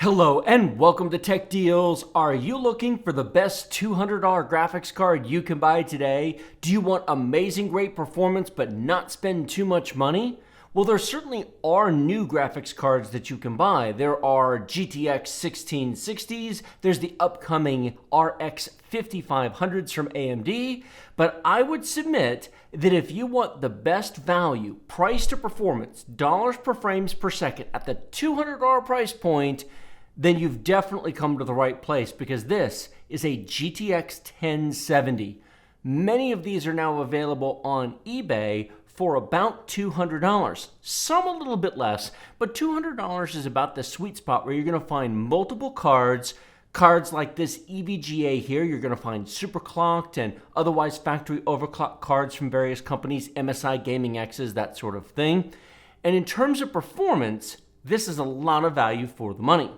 Hello and welcome to Tech Deals. Are you looking for the best $200 graphics card you can buy today? Do you want amazing great performance but not spend too much money? Well, there certainly are new graphics cards that you can buy. There are GTX 1660s, there's the upcoming RX 5500s from AMD, but I would submit that if you want the best value, price to performance, dollars per frames per second at the $200 price point, then you've definitely come to the right place because this is a GTX 1070. Many of these are now available on eBay for about $200. Some a little bit less, but $200 is about the sweet spot where you're going to find multiple cards like this EVGA here. You're going to find superclocked and otherwise factory overclocked cards from various companies, MSI Gaming X's, that sort of thing. And in terms of performance, this is a lot of value for the money.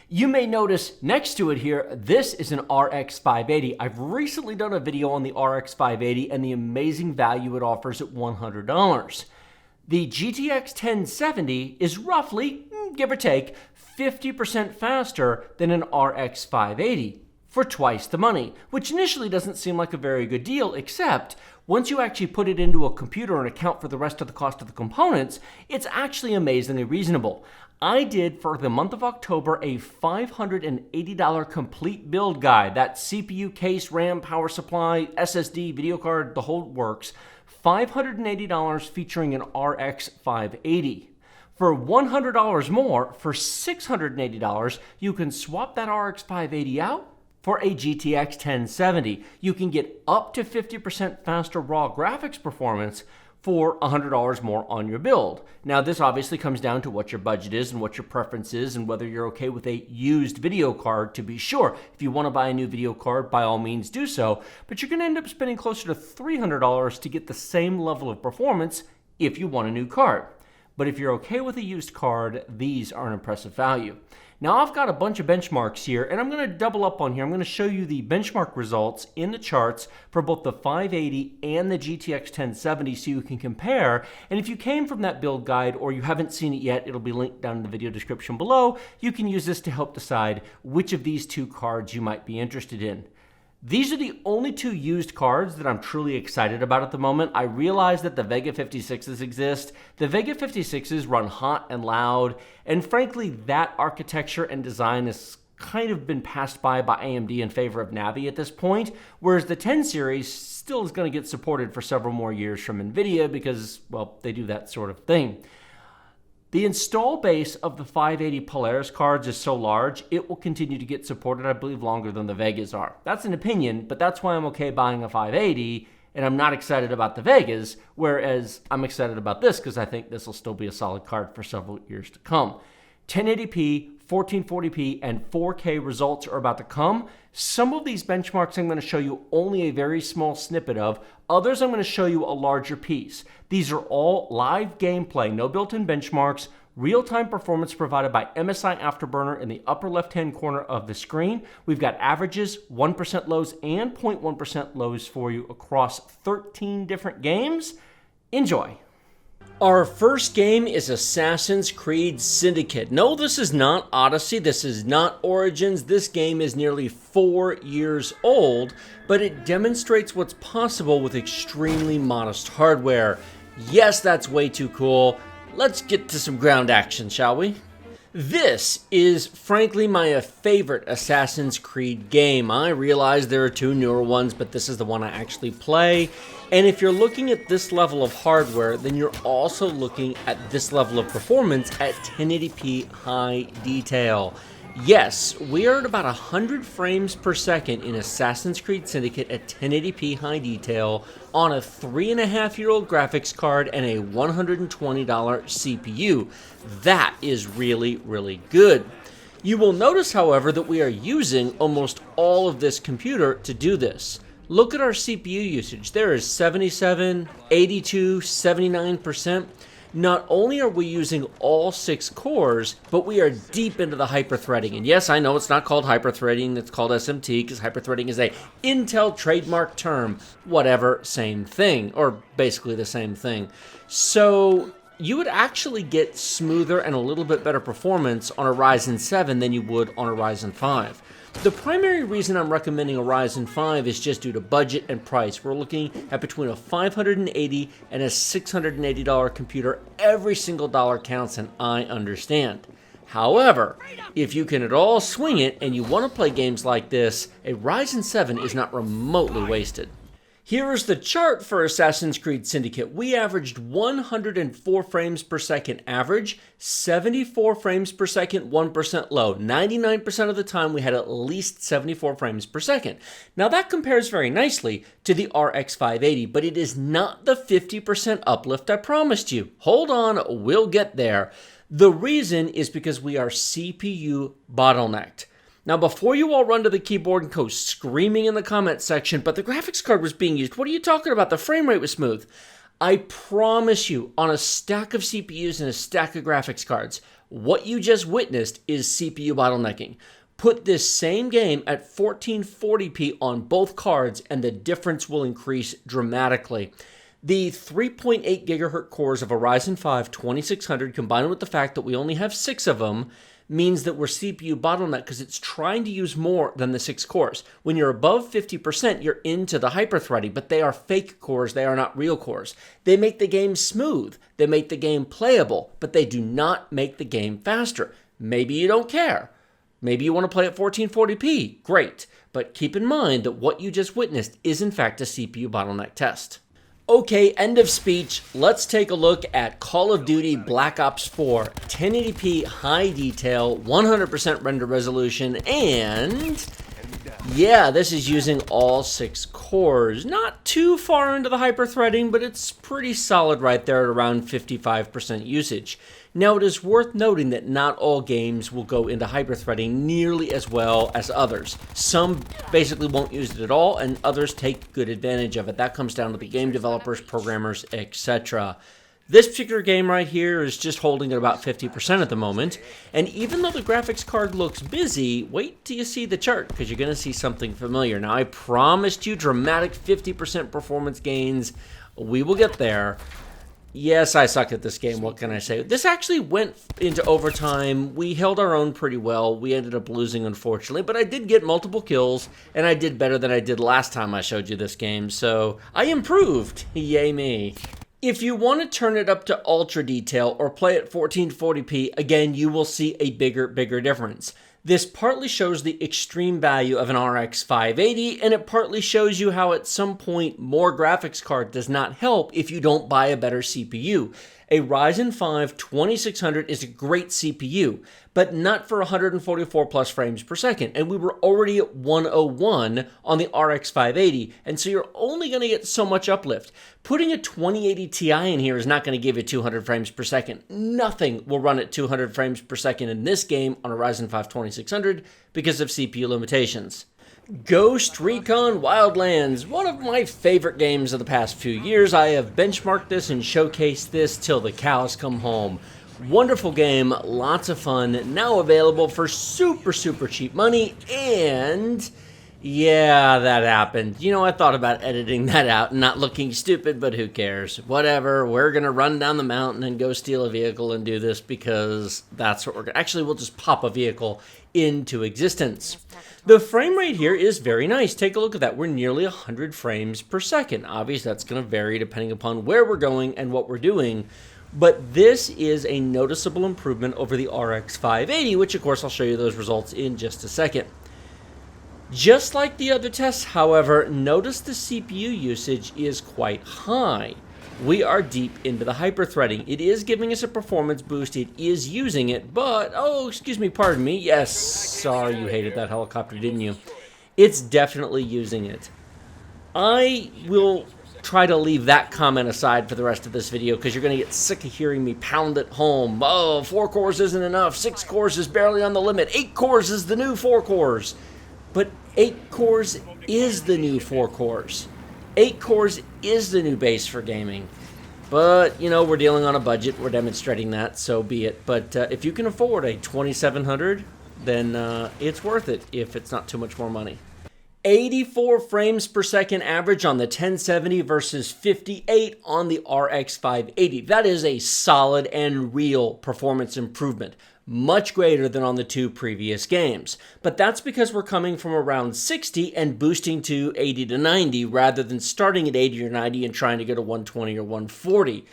You may notice next to it here, this is an RX 580. I've recently done a video on the RX 580 and the amazing value it offers at $100. The GTX 1070 is roughly, give or take, 50% faster than an RX 580 for twice the money, which initially doesn't seem like a very good deal, except once you actually put it into a computer and account for the rest of the cost of the components, it's actually amazingly reasonable. I did, for the month of October, a $580 complete build guide. That's CPU, case, RAM, power supply, SSD, video card, the whole works. $580 featuring an RX 580. For $100 more, for $680, you can swap that RX 580 out for a GTX 1070. You can get up to 50% faster raw graphics performance for $100 more on your build. Now, this obviously comes down to what your budget is and what your preference is and whether you're okay with a used video card, to be sure. If you want to buy a new video card, by all means do so, but you're going to end up spending closer to $300 to get the same level of performance if you want a new card. But if you're okay with a used card, these are an impressive value. Now, I've got a bunch of benchmarks here, and I'm going to double up on here. I'm going to show you the benchmark results in the charts for both the 580 and the GTX 1070 so you can compare. And if you came from that build guide or you haven't seen it yet, it'll be linked down in the video description below. You can use this to help decide which of these two cards you might be interested in. These are the only two used cards that I'm truly excited about at the moment. I realize that the Vega 56s exist. The Vega 56s run hot and loud, and frankly, that architecture and design has kind of been passed by AMD in favor of Navi at this point, whereas the 10 series still is going to get supported for several more years from NVIDIA because, well, they do that sort of thing. The install base of the 580 Polaris cards is so large, it will continue to get supported, I believe, longer than the Vegas are. That's an opinion, but that's why I'm okay buying a 580, and I'm not excited about the Vegas, whereas I'm excited about this because I think this will still be a solid card for several years to come. 1080p, 1440p, and 4K results are about to come. Some of these benchmarks I'm going to show you only a very small snippet of. Others I'm going to show you a larger piece. These are all live gameplay, no built-in benchmarks, real-time performance provided by MSI Afterburner in the upper left-hand corner of the screen. We've got averages, 1% lows, and 0.1% lows for you across 13 different games. Enjoy. Our first game is Assassin's Creed Syndicate. No, this is not Odyssey, this is not Origins. This game is nearly 4 years old, but it demonstrates what's possible with extremely modest hardware. Yes, that's way too cool. Let's get to some ground action, shall we? This is, frankly, my favorite Assassin's Creed game. I realize there are two newer ones, but this is the one I actually play. And if you're looking at this level of hardware, then you're also looking at this level of performance at 1080p high detail. Yes, we are at about 100 frames per second in Assassin's Creed Syndicate at 1080p high detail on a 3.5-year-old graphics card and a $120 CPU. That is really, really good. You will notice, however, that we are using almost all of this computer to do this. Look at our CPU usage. There is 77, 82, 79%. Not only are we using all 6 cores, but we are deep into the hyperthreading. And yes, I know it's not called hyperthreading, it's called SMT, because hyperthreading is a Intel trademark term. Whatever, same thing, or basically the same thing. So you would actually get smoother and a little bit better performance on a Ryzen 7 than you would on a Ryzen 5. The primary reason I'm recommending a Ryzen 5 is just due to budget and price. We're looking at between a $580 and a $680 computer. Every single dollar counts, and I understand. However, if you can at all swing it and you want to play games like this, a Ryzen 7 is not remotely wasted. Here is the chart for Assassin's Creed Syndicate. We averaged 104 frames per second average, 74 frames per second, 1% low. 99% of the time we had at least 74 frames per second. Now that compares very nicely to the RX 580, but it is not the 50% uplift I promised you. Hold on, we'll get there. The reason is because we are CPU bottlenecked. Now, before you all run to the keyboard and go screaming in the comments section, but the graphics card was being used, what are you talking about? The frame rate was smooth. I promise you, on a stack of CPUs and a stack of graphics cards, what you just witnessed is CPU bottlenecking. Put this same game at 1440p on both cards, and the difference will increase dramatically. The 3.8 gigahertz cores of a Ryzen 5 2600, combined with the fact that we only have 6 of them, means that we're CPU bottleneck because it's trying to use more than the 6 cores. When you're above 50%, you're into the hyper-threading, but they are fake cores, they are not real cores. They make the game smooth, they make the game playable, but they do not make the game faster. Maybe you don't care. Maybe you want to play at 1440p, great. But keep in mind that what you just witnessed is in fact a CPU bottleneck test. Okay, end of speech. Let's take a look at Call of Duty Black Ops 4, 1080p high detail, 100% render resolution, and yeah, this is using all 6 cores. Not too far into the hyper-threading, but it's pretty solid right there at around 55% usage. Now, it is worth noting that not all games will go into hyper-threading nearly as well as others. Some basically won't use it at all, and others take good advantage of it. That comes down to the game developers, programmers, etc. This particular game right here is just holding at about 50% at the moment, and even though the graphics card looks busy, wait till you see the chart, because you're going to see something familiar. Now, I promised you dramatic 50% performance gains. We will get there. Yes, I suck at this game, what can I say? This actually went into overtime. We held our own pretty well. We ended up losing, unfortunately, but I did get multiple kills, and I did better than I did last time I showed you this game, so I improved. Yay me. If you want to turn it up to ultra detail or play at 1440p, again, you will see a bigger difference. This partly shows the extreme value of an RX 580, and it partly shows you how at some point more graphics card does not help if you don't buy a better CPU. A Ryzen 5 2600 is a great CPU, but not for 144 plus frames per second, and we were already at 101 on the RX 580, and so you're only going to get so much uplift. Putting a 2080 Ti in here is not going to give you 200 frames per second. Nothing will run at 200 frames per second in this game on a Ryzen 5 2600 because of CPU limitations. Ghost Recon Wildlands, one of my favorite games of the past few years. I have benchmarked this and showcased this till the cows come home. Wonderful game, lots of fun, now available for super cheap money, and yeah, that happened. You know, I thought about editing that out and not looking stupid, but who cares? Whatever, we're gonna run down the mountain and go steal a vehicle and do this because that's what we're gonna... Actually, we'll just pop a vehicle into existence. The frame rate here is very nice. Take a look at that. We're nearly 100 frames per second. Obviously, that's going to vary depending upon where we're going and what we're doing. But this is a noticeable improvement over the RX 580, which, of course, I'll show you those results in just a second. Just like the other tests, however, notice the CPU usage is quite high. We are deep into the hyper-threading. It is giving us a performance boost. It is using it, but, oh, excuse me, pardon me. Yes, sorry you hated that helicopter, didn't you? It's definitely using it. I will try to leave that comment aside for the rest of this video because you're going to get sick of hearing me pound it home. Oh, 4 cores isn't enough. 6 cores is barely on the limit. 8 cores is the new 4 cores. But 8 cores is the new 4 cores. 8 cores is the new base for gaming. But, you know, we're dealing on a budget. We're demonstrating that, so be it. But if you can afford a 2700, then it's worth it if it's not too much more money. 84 frames per second average on the 1070 versus 58 on the RX 580. That is a solid and real performance improvement, much greater than on the two previous games. But that's because we're coming from around 60 and boosting to 80 to 90 rather than starting at 80 or 90 and trying to go to 120 or 140.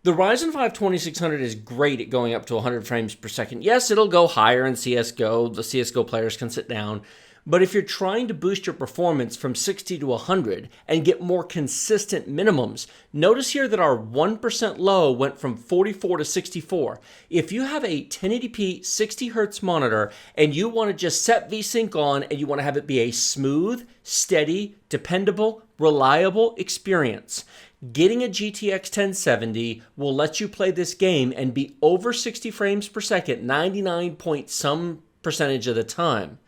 The Ryzen 5 2600 is great at going up to 100 frames per second. Yes, it'll go higher in CSGO. The CSGO players can sit down. But if you're trying to boost your performance from 60 to 100 and get more consistent minimums, notice here that our 1% low went from 44 to 64. If you have a 1080p 60 Hz monitor and you want to just set VSync on and you want to have it be a smooth, steady, dependable, reliable experience, getting a GTX 1070 will let you play this game and be over 60 frames per second 99 point some percentage of the time.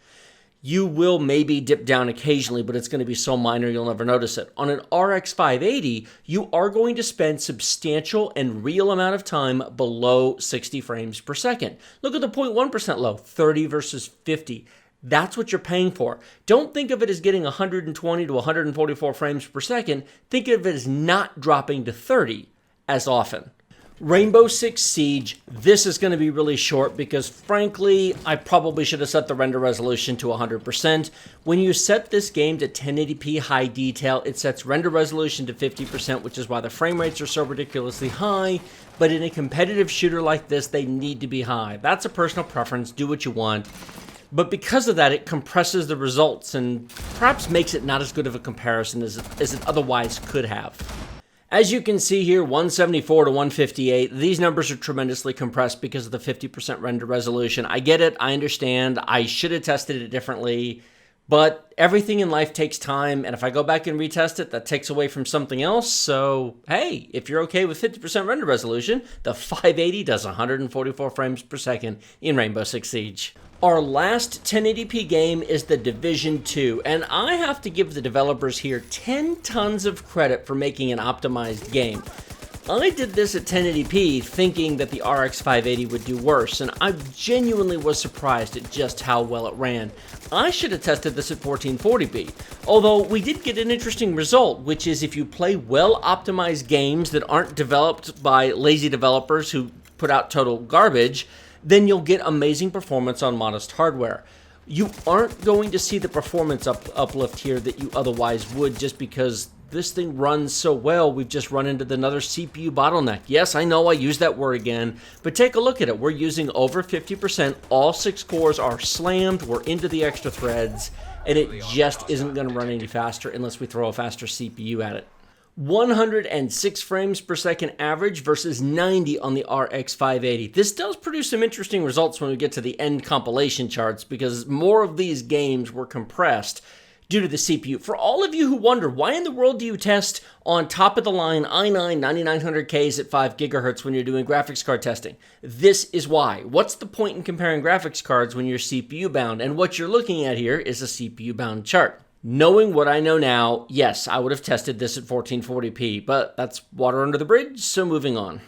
You will maybe dip down occasionally, but it's going to be so minor you'll never notice it. On an RX 580, you are going to spend substantial and real amount of time below 60 frames per second. Look at the 0.1% low, 30 versus 50. That's what you're paying for. Don't think of it as getting 120 to 144 frames per second. Think of it as not dropping to 30 as often. Rainbow Six Siege, this is going to be really short because frankly, I probably should have set the render resolution to 100%. When you set this game to 1080p high detail, it sets render resolution to 50%, which is why the frame rates are so ridiculously high. But in a competitive shooter like this, they need to be high. That's a personal preference, do what you want. But because of that, it compresses the results and perhaps makes it not as good of a comparison as it otherwise could have. As you can see here, 174 to 158, these numbers are tremendously compressed because of the 50% render resolution. I get it, I understand, I should have tested it differently, but everything in life takes time, and if I go back and retest it, that takes away from something else, so hey, if you're okay with 50% render resolution, the 580 does 144 frames per second in Rainbow Six Siege. Our last 1080p game is The Division 2, and I have to give the developers here 10 tons of credit for making an optimized game. I did this at 1080p thinking that the RX 580 would do worse, and I genuinely was surprised at just how well it ran. I should have tested this at 1440p, although we did get an interesting result, which is if you play well-optimized games that aren't developed by lazy developers who put out total garbage, then you'll get amazing performance on modest hardware. You aren't going to see the performance uplift here that you otherwise would just because this thing runs so well. We've just run into another CPU bottleneck. Yes, I know I use that word again, but take a look at it. We're using over 50%. All 6 cores are slammed. We're into the extra threads, and it just isn't going to run any faster unless we throw a faster CPU at it. 106 frames per second average versus 90 on the RX 580. This does produce some interesting results when we get to the end compilation charts because more of these games were compressed due to the CPU. For all of you who wonder, why in the world do you test on top-of-the-line i9 9900Ks at 5 gigahertz when you're doing graphics card testing? This is why. What's the point in comparing graphics cards when you're CPU-bound? And what you're looking at here is a CPU-bound chart. Knowing what I know now, yes, I would have tested this at 1440p, but that's water under the bridge, so moving on.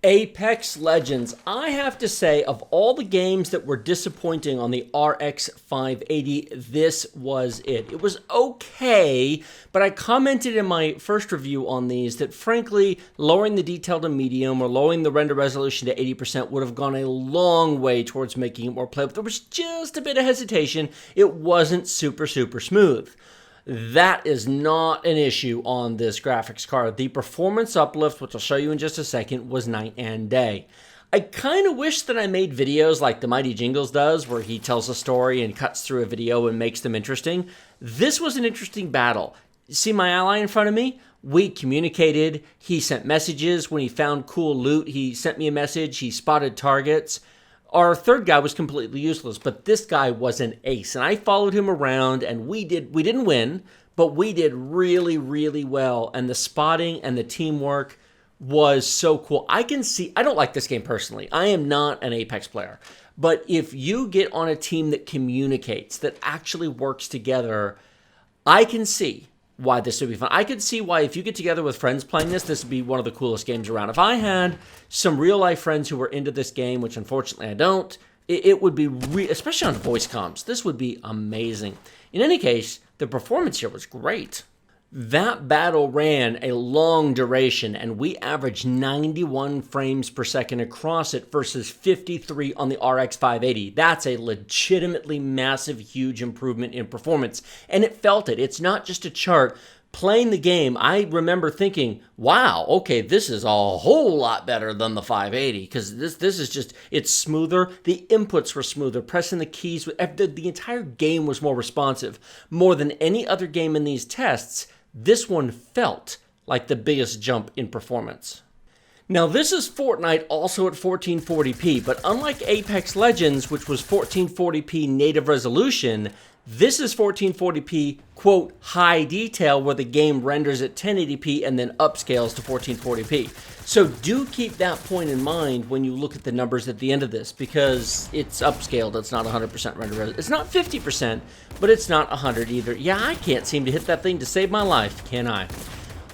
Apex Legends. I have to say, of all the games that were disappointing on the RX 580, this was it. It was okay, but I commented in my first review on these that frankly, lowering the detail to medium or lowering the render resolution to 80% would have gone a long way towards making it more playable. There was just a bit of hesitation. It wasn't super smooth. That is not an issue on this graphics card. The performance uplift, which I'll show you in just a second, was night and day. I kind of wish that I made videos like the Mighty Jingles does, where he tells a story and cuts through a video and makes them interesting. This was an interesting battle. See my ally in front of me? We communicated. He sent messages. When he found cool loot, he sent me a message. He spotted targets. Our third guy was completely useless, but this guy was an ace, and I followed him around, and we didn't win, but we did really well, and the spotting and the teamwork was so cool. I don't like this game personally. I am not an Apex player, but if you get on a team that communicates, that actually works together, I can see why this would be fun. I could see why if you get together with friends playing this would be one of the coolest games around. If I had some real life friends who were into this game, which unfortunately I don't, It would be, especially on voice comms, this would be amazing. In any case, the performance here was great. That battle ran a long duration, and we averaged 91 frames per second across it versus 53 on the RX 580. That's a legitimately massive, huge improvement in performance, and it felt it. It's not just a chart. Playing the game, I remember thinking, wow, okay, this is a whole lot better than the 580, because this is just, it's smoother. The inputs were smoother. Pressing the keys, the entire game was more responsive. More than any other game in these tests, this one felt like the biggest jump in performance. Now, this is Fortnite also at 1440p, but unlike Apex Legends, which was 1440p native resolution, this is 1440p, quote, high detail, where the game renders at 1080p and then upscales to 1440p. So do keep that point in mind when you look at the numbers at the end of this, because it's upscaled. It's not 100% render. It's not 50%, but it's not 100 either. Yeah, I can't seem to hit that thing to save my life, can I?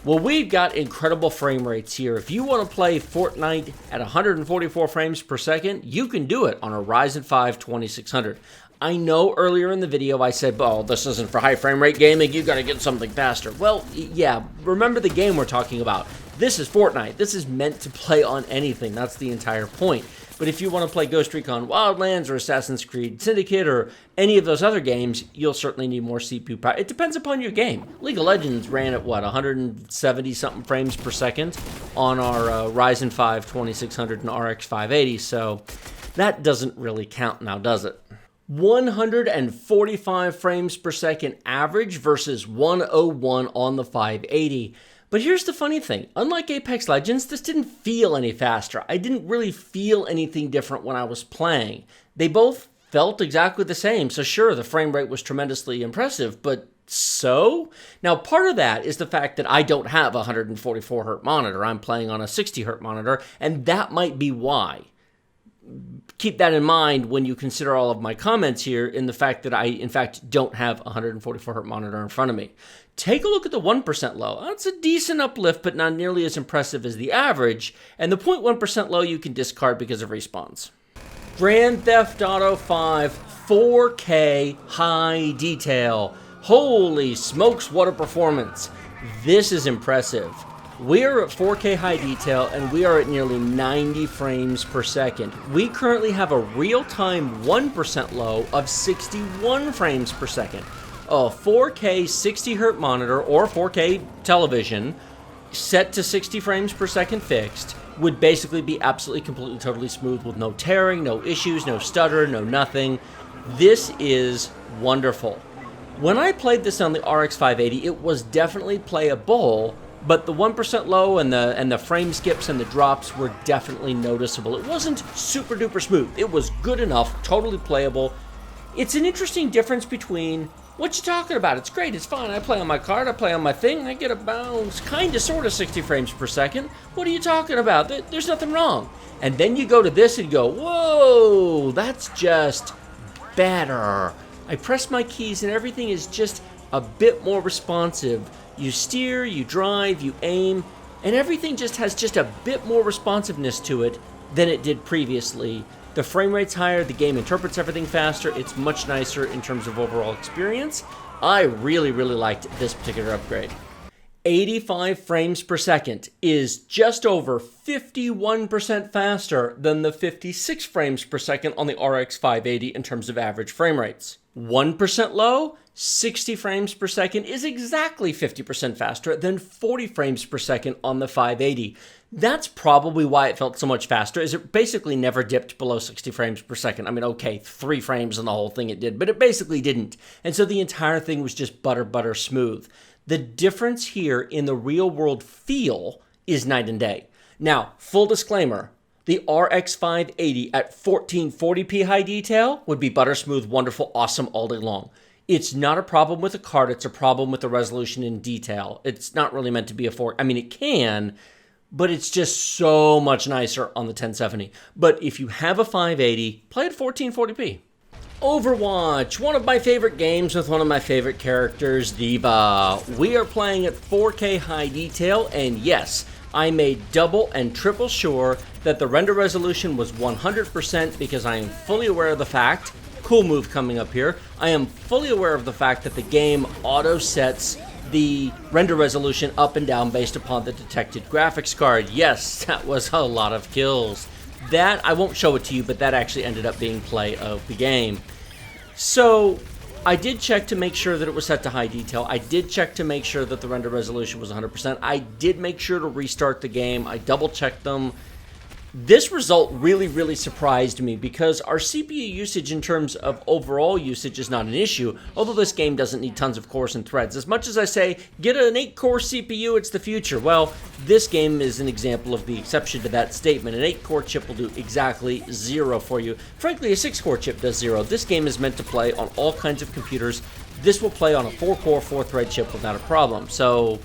Well, we've got incredible frame rates here. If you want to play Fortnite at 144 frames per second, you can do it on a Ryzen 5 2600. I know earlier in the video I said, oh, this isn't for high frame rate gaming, you gotta get something faster. Well, yeah, remember the game we're talking about. This is Fortnite. This is meant to play on anything. That's the entire point. But if you want to play Ghost Recon Wildlands or Assassin's Creed Syndicate or any of those other games, you'll certainly need more CPU power. It depends upon your game. League of Legends ran at, what, 170-something frames per second on our Ryzen 5 2600 and RX 580, so that doesn't really count now, does it? 145 frames per second average versus 101 on the 580. But here's the funny thing. Unlike Apex Legends, this didn't feel any faster. I didn't really feel anything different when I was playing. They both felt exactly the same. So sure, the frame rate was tremendously impressive, but so? Now, part of that is the fact that I don't have a 144 Hz monitor. I'm playing on a 60 Hz monitor, and that might be why. Keep that in mind when you consider all of my comments here in the fact that I, in fact, don't have a 144 Hz monitor in front of me. Take a look at the 1% low. That's a decent uplift, but not nearly as impressive as the average. And the 0.1% low you can discard because of respawns. Grand Theft Auto 5 4K high detail. Holy smokes, what a performance. This is impressive. We are at 4K high detail, and we are at nearly 90 frames per second. We currently have a real-time 1% low of 61 frames per second. A 4K 60 Hz monitor or 4K television set to 60 frames per second fixed would basically be absolutely, completely, totally smooth with no tearing, no issues, no stutter, no nothing. This is wonderful. When I played this on the RX 580, it was definitely playable, but the 1% low and the frame skips and the drops were definitely noticeable. It wasn't super duper smooth. It was good enough, totally playable. It's an interesting difference between, what you talking about? It's great, it's fine. I play on my card, I play on my thing, I get about kinda sorta 60 frames per second. What are you talking about? There's nothing wrong. And then you go to this and go, whoa, that's just better. I press my keys and everything is just a bit more responsive. You steer, you drive, you aim, and everything just has just a bit more responsiveness to it than it did previously. The frame rate's higher, the game interprets everything faster, it's much nicer in terms of overall experience. I really, really liked this particular upgrade. 85 frames per second is just over 51% faster than the 56 frames per second on the RX 580 in terms of average frame rates. 1% low, 60 frames per second is exactly 50% faster than 40 frames per second on the 580. That's probably why it felt so much faster, is it basically never dipped below 60 frames per second. I mean, okay, 3 frames on the whole thing it did, but it basically didn't. And so the entire thing was just butter smooth. The difference here in the real world feel is night and day. Now, full disclaimer, the RX 580 at 1440p high detail would be butter smooth, wonderful, awesome all day long. It's not a problem with the card, it's a problem with the resolution in detail. It's not really meant to be I mean, it can, but it's just so much nicer on the 1070. But if you have a 580, play at 1440p. Overwatch, one of my favorite games with one of my favorite characters, D.Va. We are playing at 4K high detail, and yes, I made double and triple sure that the render resolution was 100% because I am fully aware of the fact, cool move coming up here, I am fully aware of the fact that the game auto sets the render resolution up and down based upon the detected graphics card. Yes, that was a lot of kills. That, I won't show it to you, but that actually ended up being play of the game. So, I did check to make sure that it was set to high detail. I did check to make sure that the render resolution was 100%. I did make sure to restart the game. I double checked them. This result really surprised me because our CPU usage in terms of overall usage is not an issue, although this game doesn't need tons of cores and threads. As much as I say, get an 8-core CPU, it's the future. Well, this game is an example of the exception to that statement. An 8-core chip will do exactly 0 for you. Frankly, a 6-core chip does 0. This game is meant to play on all kinds of computers. This will play on a 4-core, 4-thread chip without a problem. So,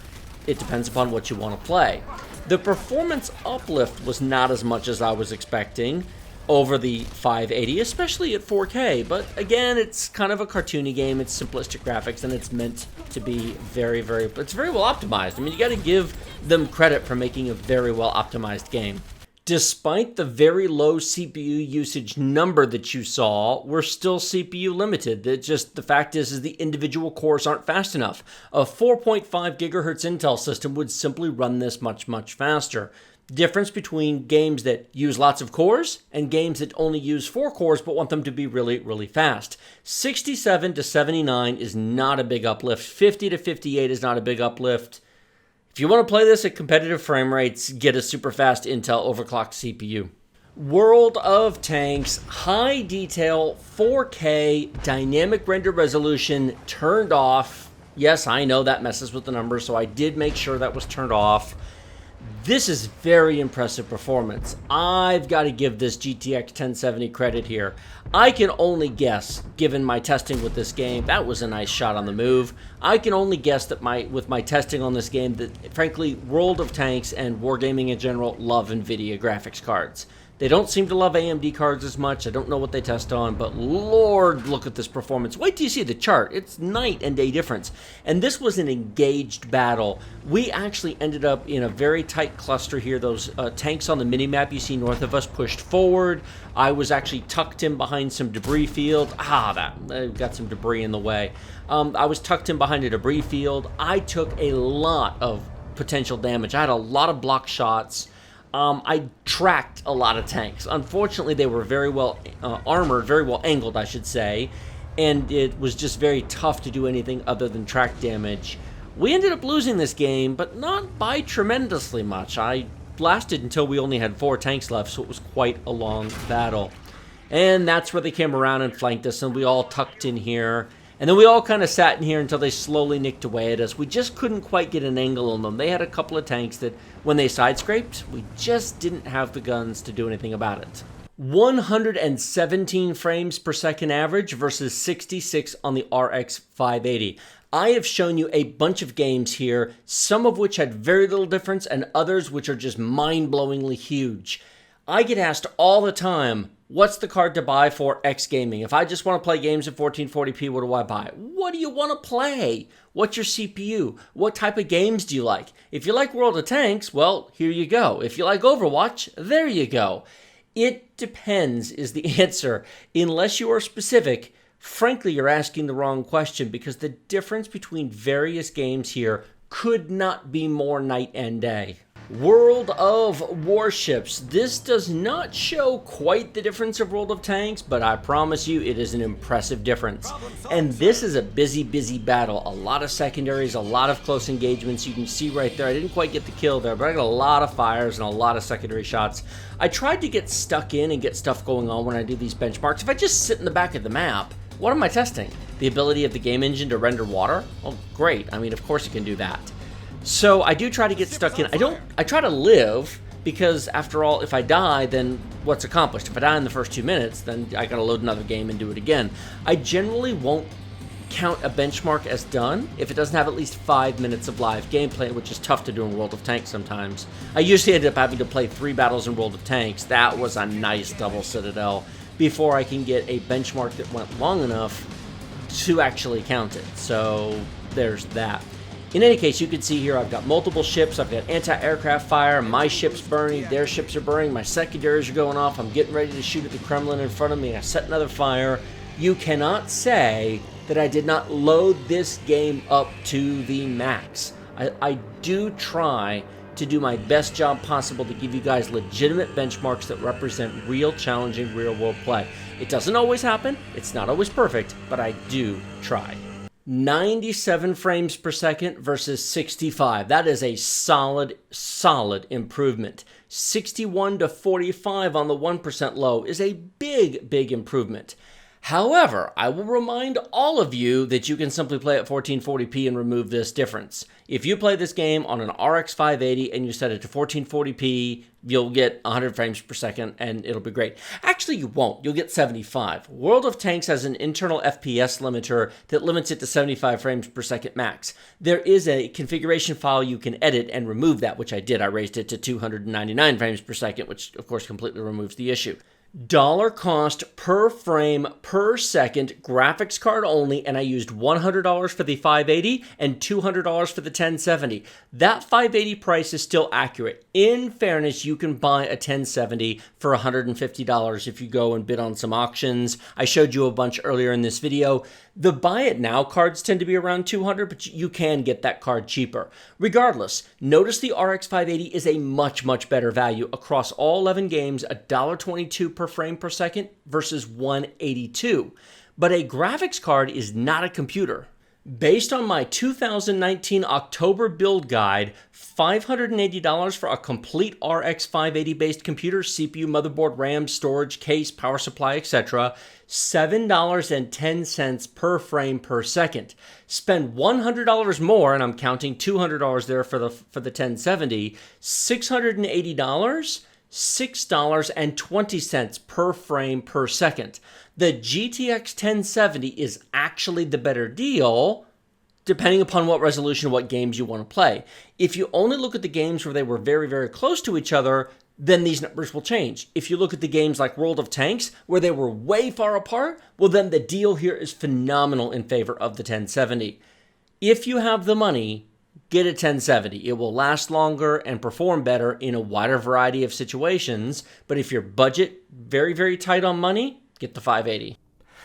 it depends upon what you want to play. The performance uplift was not as much as I was expecting over the 580, especially at 4K. But again, it's kind of a cartoony game. It's simplistic graphics, and it's meant to be it's very well optimized. I mean, you got to give them credit for making a very well optimized game. Despite the very low CPU usage number that you saw, we're still CPU limited. The fact is the individual cores aren't fast enough. A 4.5 gigahertz Intel system would simply run this much faster. Difference between games that use lots of cores and games that only use 4 cores but want them to be really fast. 67 to 79 is not a big uplift. 50 to 58 is not a big uplift. If you want to play this at competitive frame rates, get a super fast Intel overclocked CPU. World of Tanks, high detail, 4K, dynamic render resolution turned off. Yes, I know that messes with the numbers, so I did make sure that was turned off. This is very impressive performance. I've got to give this GTX 1070 credit here. I can only guess, given my testing with this game, that was a nice shot on the move. I can only guess that with my testing on this game that, frankly, World of Tanks and Wargaming in general love NVIDIA graphics cards. They don't seem to love AMD cards as much. I don't know what they test on, but Lord, look at this performance. Wait till you see the chart. It's night and day difference. And this was an engaged battle. We actually ended up in a very tight cluster here. Those tanks on the minimap you see north of us pushed forward. I was actually tucked in behind some debris field. That got some debris in the way. I was tucked in behind a debris field. I took a lot of potential damage. I had a lot of block shots. I tracked a lot of tanks. Unfortunately, they were very well armored, very well angled, I should say, and it was just very tough to do anything other than track damage. We ended up losing this game, but not by tremendously much. I lasted until we only had 4 tanks left, so it was quite a long battle. And that's where they came around and flanked us, and we all tucked in here. And then we all kind of sat in here until they slowly nicked away at us. We just couldn't quite get an angle on them. They had a couple of tanks that, when they side-scraped, we just didn't have the guns to do anything about it. 117 frames per second average versus 66 on the RX 580. I have shown you a bunch of games here, some of which had very little difference and others which are just mind-blowingly huge. I get asked all the time, what's the card to buy for X gaming? If I just want to play games in 1440p, what do I buy? What do you want to play? What's your CPU? What type of games do you like? If you like World of Tanks, well, here you go. If you like Overwatch, there you go. It depends is the answer. Unless you are specific, frankly, you're asking the wrong question because the difference between various games here could not be more night and day. World of Warships. This does not show quite the difference of World of Tanks, but I promise you it is an impressive difference. And this is a busy battle. A lot of secondaries, a lot of close engagements. You can see right there, I didn't quite get the kill there, but I got a lot of fires and a lot of secondary shots. I tried to get stuck in and get stuff going on when I do these benchmarks. If I just sit in the back of the map, what am I testing? The ability of the game engine to render water? Oh, great. I mean, of course it can do that. So I do try to get stuck in. I try to live because after all, if I die, then what's accomplished? If I die in the first 2 minutes, then I gotta load another game and do it again. I generally won't count a benchmark as done if it doesn't have at least 5 minutes of live gameplay, which is tough to do in World of Tanks sometimes. I usually end up having to play 3 battles in World of Tanks. That was a nice double citadel before I can get a benchmark that went long enough to actually count it. So there's that. In any case, you can see here I've got multiple ships. I've got anti-aircraft fire. My ship's burning. Their ships are burning. My secondaries are going off. I'm getting ready to shoot at the Kremlin in front of me. I set another fire. You cannot say that I did not load this game up to the max. I do try to do my best job possible to give you guys legitimate benchmarks that represent real challenging real-world play. It doesn't always happen. It's not always perfect, but I do try. 97 frames per second versus 65. That is a solid improvement. 61 to 45 on the 1% low is a big improvement. However, I will remind all of you that you can simply play at 1440p and remove this difference. If you play this game on an RX 580 and you set it to 1440p, you'll get 100 frames per second and it'll be great. Actually, you won't. You'll get 75. World of Tanks has an internal FPS limiter that limits it to 75 frames per second max. There is a configuration file you can edit and remove that, which I did. I raised it to 299 frames per second, which of course completely removes the issue. Dollar cost per frame per second, graphics card only, and I used $100 for the 580 and $200 for the 1070. That 580 price is still accurate. In fairness, you can buy a 1070 for $150 if you go and bid on some auctions. I showed you a bunch earlier in this video. The buy it now cards tend to be around $200, but you can get that card cheaper. Regardless, notice the RX 580 is a much better value across all 11 games, $1.22 per frame per second versus $182. But a graphics card is not a computer. Based on my 2019 October build guide, $580 for a complete RX 580 based computer, CPU, motherboard, RAM, storage, case, power supply, etc. $7.10 per frame per second. Spend $100 more, and I'm counting $200 there for the 1070, $680, $6.20 per frame per second. The GTX 1070 is actually the better deal, depending upon what resolution, what games you want to play. If you only look at the games where they were very close to each other, then these numbers will change. If you look at the games like World of Tanks, where they were way far apart, well then the deal here is phenomenal in favor of the 1070. If you have the money, get a 1070. It will last longer and perform better in a wider variety of situations, but if your budget very tight on money, get the 580.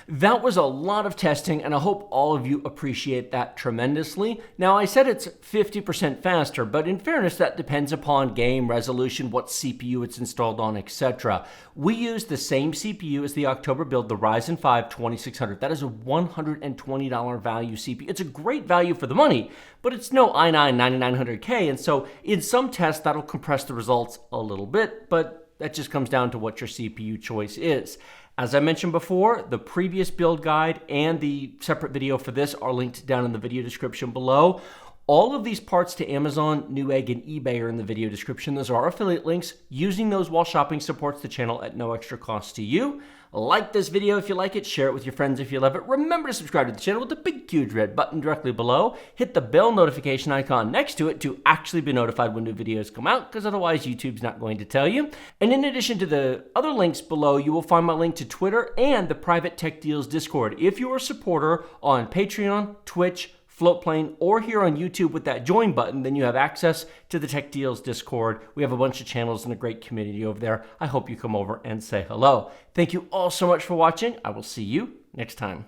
That was a lot of testing, and I hope all of you appreciate that tremendously. Now, I said it's 50% faster, but in fairness, that depends upon game resolution, what CPU it's installed on, etc. We use the same CPU as the October build, the Ryzen 5 2600. That is a $120 value CPU. It's a great value for the money, but it's no i9 9900K, and so in some tests, that'll compress the results a little bit, but that just comes down to what your CPU choice is. As I mentioned before, the previous build guide and the separate video for this are linked down in the video description below. All of these parts to Amazon, Newegg, and eBay are in the video description. Those are our affiliate links. Using those while shopping supports the channel at no extra cost to you. Like this video if you like it, share it with your friends if you love it. Remember to subscribe to the channel with the big huge red button directly below. Hit the bell notification icon next to it to actually be notified when new videos come out, because otherwise YouTube's not going to tell you. And in addition to the other links below, you will find my link to Twitter and the private Tech Deals Discord. If you're a supporter on Patreon, Twitch, Floatplane, or here on YouTube with that join button, then you have access to the Tech Deals Discord. We have a bunch of channels and a great community over there. I hope you come over and say hello. Thank you all so much for watching. I will see you next time.